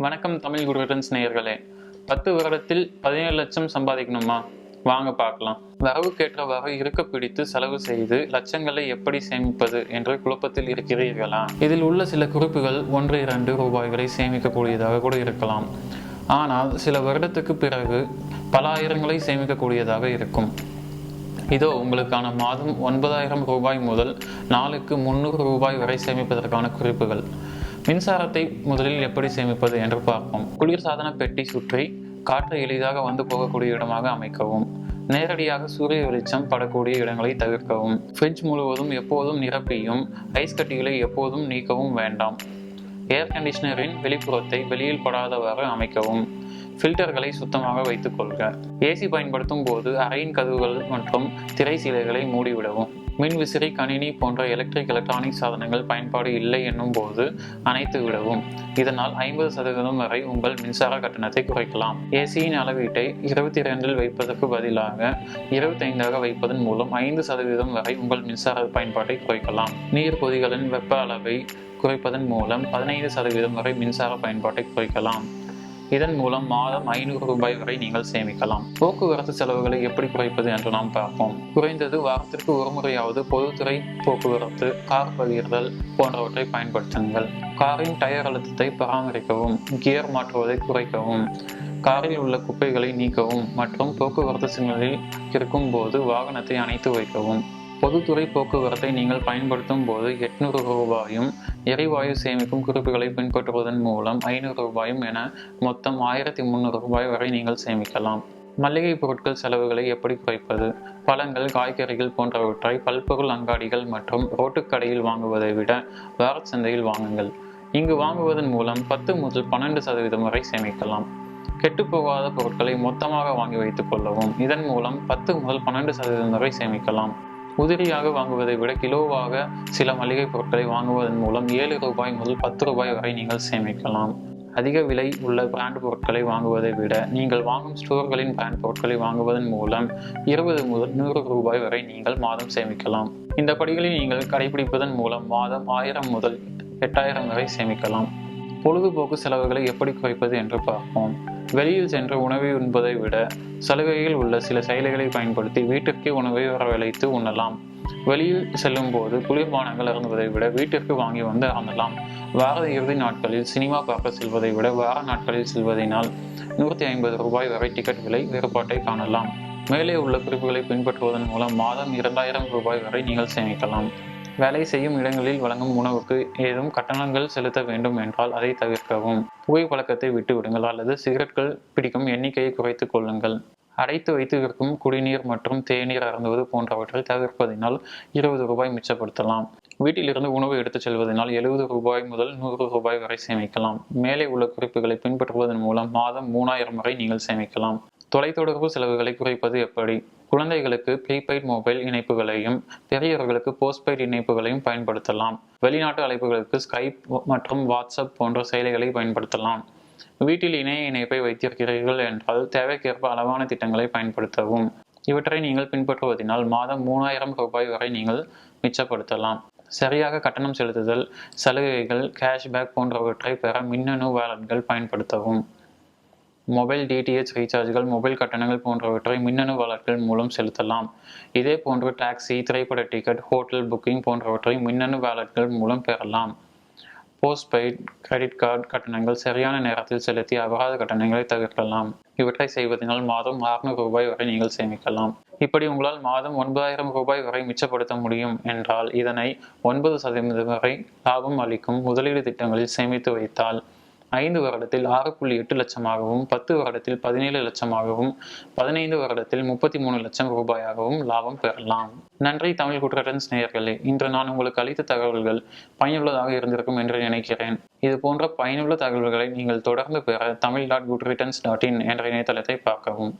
வணக்கம் தமிழ் குருவிடன்ஸ் நேயர்களே. 10 வருடத்தில் 17 லட்சம் சம்பாதிக்கணுமா? வாங்க பார்க்கலாம். வரவுக்கேற்றவாறு இருக்க பிடித்து செலவு செய்து லட்சங்களை எப்படி சேமிப்பது என்று குழப்பத்தில் இருக்கிறீர்களா? இதில் உள்ள சில குறிப்புகள் 1-2 ரூபாய்களை சேமிக்கக்கூடியதாக கூட இருக்கலாம். ஆனால் சில வருடத்துக்கு பிறகு பல ஆயிரங்களை சேமிக்கக்கூடியதாக இருக்கும். இதோ உங்களுக்கான மாதம் 9,000 ரூபாய் முதல் நாளுக்கு 300 ரூபாய் வரை சேமிப்பதற்கான குறிப்புகள். மின்சாரத்தை முதலில் எப்படி சேமிப்பது என்று பார்ப்போம். குளிர்சாதன பெட்டி சுற்றி காற்று எளிதாக வந்து போகக்கூடிய இடமாக அமைக்கவும். நேரடியாக சூரிய வெளிச்சம் படக்கூடிய இடங்களை தவிர்க்கவும். ஃப்ரிட்ஜ் முழுவதும் எப்போதும் நிரப்பியும் ஐஸ் கட்டிகளை எப்போதும் நீக்கவும் வேண்டாம். ஏர் கண்டிஷனரின் வெளிப்புறத்தை வெளியில் படாதவாறு அமைக்கவும். ஃபில்டர்களை சுத்தமாக வைத்துக் கொள்க. ஏசி பயன்படுத்தும் போது அறையின் கதவுகள் மற்றும் திரை சீலைகளை மூடிவிடவும். மின் விசிறி, கணினி போன்ற எலக்ட்ரானிக் சாதனங்கள் பயன்பாடு இல்லை என்னும் போது அணைத்து விடவும். இதனால் 50% வரை உங்கள் மின்சார கட்டணத்தை குறைக்கலாம். ஏசியின் அளவீட்டை 22 வைப்பதற்கு பதிலாக 25 வைப்பதன் மூலம் 5% வரை உங்கள் மின்சார பயன்பாட்டை குறைக்கலாம். நீர் கொதிகளின் வெப்ப அளவை குறைப்பதன் மூலம் 15% வரை மின்சார பயன்பாட்டை குறைக்கலாம். இதன் மூலம் மாதம் 500 ரூபாய் வரை நீங்கள் சேமிக்கலாம். போக்குவரத்து செலவுகளை எப்படி குறைப்பது என்று நாம் பார்ப்போம். குறைந்தது வாரத்திற்கு ஒரு முறையாவது பொதுத்துறை போக்குவரத்து, கார் பகிர்தல் போன்றவற்றை பயன்படுத்துங்கள். காரின் டயர் அழுத்தத்தை பராமரிக்கவும், கியர் மாற்றுவதை குறைக்கவும், காரில் உள்ள குப்பைகளை நீக்கவும் மற்றும் போக்குவரத்து சிக்னலில் இருக்கும் போது வாகனத்தை அணைத்து வைக்கவும். பொதுத்துறை போக்குவரத்தை நீங்கள் பயன்படுத்தும் போது 800 ரூபாயும், எரிவாயு சேமிக்கும் குறிப்புகளை பின்பற்றுவதன் மூலம் 500 ரூபாயும் என மொத்தம் 1300 ரூபாய் வரை நீங்கள் சேமிக்கலாம். மளிகை பொருட்கள் செலவுகளை எப்படி குறைப்பது? பழங்கள், காய்கறிகள் போன்றவற்றை பல்பொருள் அங்காடிகள் மற்றும் ரோட்டுக்கடையில் வாங்குவதை விட வார சந்தையில் வாங்குங்கள். இங்கு வாங்குவதன் மூலம் 10 முதல் 12% வரை சேமிக்கலாம். கெட்டுப்போகாத பொருட்களை மொத்தமாக வாங்கி வைத்துக் கொள்ளவும். இதன் மூலம் 10 முதல் 12% வரை சேமிக்கலாம். உதிரியாக வாங்குவதை விட கிலோவாக சில மளிகை பொருட்களை வாங்குவதன் மூலம் 7 ரூபாய் முதல் 10 ரூபாய் வரை நீங்கள் சேமிக்கலாம். அதிக விலை உள்ள பிராண்ட் பொருட்களை வாங்குவதை விட நீங்கள் வாங்கும் ஸ்டோர்களின் பிராண்ட் பொருட்களை வாங்குவதன் மூலம் 20 முதல் 100 ரூபாய் வரை நீங்கள் மாதம் சேமிக்கலாம். இந்த படிகளை நீங்கள் கடைபிடிப்பதன் மூலம் மாதம் 1000 முதல் 8000 வரை சேமிக்கலாம். பொழுதுபோக்கு செலவுகளை எப்படி குறைப்பது என்று பார்ப்போம். வெளியில் சென்று உணவை உண்பதை விட சலுகையில் உள்ள சில செயலிகளை பயன்படுத்தி வீட்டிற்கே உணவை வரவழைத்து உண்ணலாம். வெளியில் செல்லும் போது குளிர்பானங்கள் அருந்துவதை விட வீட்டிற்கு வாங்கி வந்து அருந்தலாம். வார இறுதி நாட்களில் சினிமா பார்க்க செல்வதை விட வார நாட்களில் செல்வதனால் 150 ரூபாய் வரை டிக்கெட் விலை வேறுபாட்டை காணலாம். மேலே உள்ள குறிப்புகளை பின்பற்றுவதன் மூலம் மாதம் 2000 ரூபாய் வரை நீங்கள் சேமிக்கலாம். வேலை செய்யும் இடங்களில் வழங்கும் உணவுக்கு ஏதும் கட்டணங்கள் செலுத்த வேண்டும் என்றால் அதை தவிர்க்கவும். புகை பழக்கத்தை விட்டு விடுங்கள் அல்லது சிகரெட்கள் பிடிக்கும் எண்ணிக்கையை குறைத்துக் கொள்ளுங்கள். அடைத்து வைத்து இருக்கும் குடிநீர் மற்றும் தேநீர் அருந்துவது போன்றவற்றை தவிர்ப்பதினால் 20 ரூபாய் மிச்சப்படுத்தலாம். வீட்டிலிருந்து உணவு எடுத்துச் செல்வதனால் 70 ரூபாய் முதல் 100 ரூபாய் வரை சேமிக்கலாம். மேலே உள்ள குறிப்புகளை பின்பற்றுவதன் மூலம் மாதம் 3000 வரை நீங்கள் சேமிக்கலாம். தொலைத்தொடர்பு செலவுகளை குறைப்பது எப்படி? குழந்தைகளுக்கு ப்ரீபெய்ட் மொபைல் இணைப்புகளையும் பெரியவர்களுக்கு போஸ்ட்பெய்ட் இணைப்புகளையும் பயன்படுத்தலாம். வெளிநாட்டு அழைப்புகளுக்கு ஸ்கைப் மற்றும் வாட்ஸ்அப் போன்ற செயலிகளை பயன்படுத்தலாம். வீட்டில் இணைய இணைப்பை வைத்திருக்கிறீர்கள் என்றால் தேவைக்கேற்ப அளவான திட்டங்களை பயன்படுத்தவும். இவற்றை நீங்கள் பின்பற்றுவதனால் மாதம் 3000 ரூபாய் வரை நீங்கள் மிச்சப்படுத்தலாம். சரியாக கட்டணம் செலுத்துதல், சலுகைகள், கேஷ்பேக் போன்றவற்றை பெற மின்னணு வாலெட்கள் பயன்படுத்தவும். மொபைல் டிடிஹெச் ரீசார்ஜ்கள், மொபைல் கட்டணங்கள் போன்றவற்றை மின்னணு வாலெட்கள் மூலம் செலுத்தலாம். இதே போன்று டாக்ஸி, திரைப்பட டிக்கெட், ஹோட்டல் புக்கிங் போன்றவற்றை மின்னணு வாலெட்கள் மூலம் பெறலாம். போஸ்ட்பெய்ட் கிரெடிட் கார்டு கட்டணங்கள் சரியான நேரத்தில் செலுத்தி அபராத கட்டணங்களை தவிர்க்கலாம். இவற்றை செய்வதனால் மாதம் 600 ரூபாய் வரை நீங்கள் சேமிக்கலாம். இப்படி உங்களால் மாதம் 9000 ரூபாய் வரை மிச்சப்படுத்த முடியும் என்றால் இதனை 9% வரை லாபம் அளிக்கும் முதலீடு திட்டங்களில் சேமித்து வைத்தால் 5 வருடத்தில் 6.8 லட்சமாகவும், 10 வருடத்தில் 17 லட்சமாகவும், 15 வருடத்தில் 33 லட்சம் ரூபாயாகவும் லாபம் பெறலாம். நன்றி தமிழ் குட்ரிட்டன்ஸ் நேயர்களே. இன்று நான் உங்களுக்கு அளித்த தகவல்கள் பயனுள்ளதாக இருந்திருக்கும் என்று நினைக்கிறேன். இது போன்ற பயனுள்ள தகவல்களை நீங்கள் தொடர்ந்து பெற தமிழ்.goodreturns.in என்ற இணையதளத்தை பார்க்கவும்.